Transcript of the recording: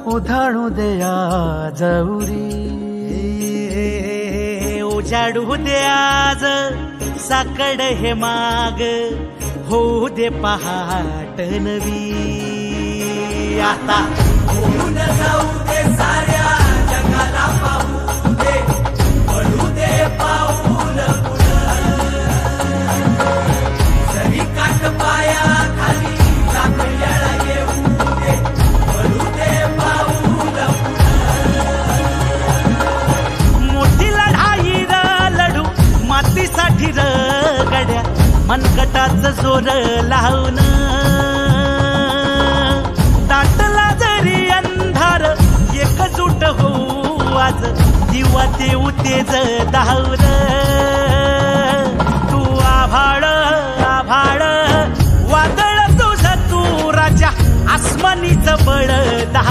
उधाणू दे आज उरी, उजाडू दे आज साकड हे माग, होऊ दे पहाट नवी. आता होऊन जाऊ दे साऱ्या जगाला पाहू दे, पडू दे पाऊल जरी काट पाया खाली साकड्याला येऊ दे, पडू दे पाऊल. मोठी लढाई लढू मातीसाठी गड्या, मनगटाच जोर लावून. दाटला जरी अंधार एकजूट होऊ आज, दिवा देऊ तेज धावर. तू आभाळ आभाळ वादळ तुझ तू राजा, आसमानीच बळ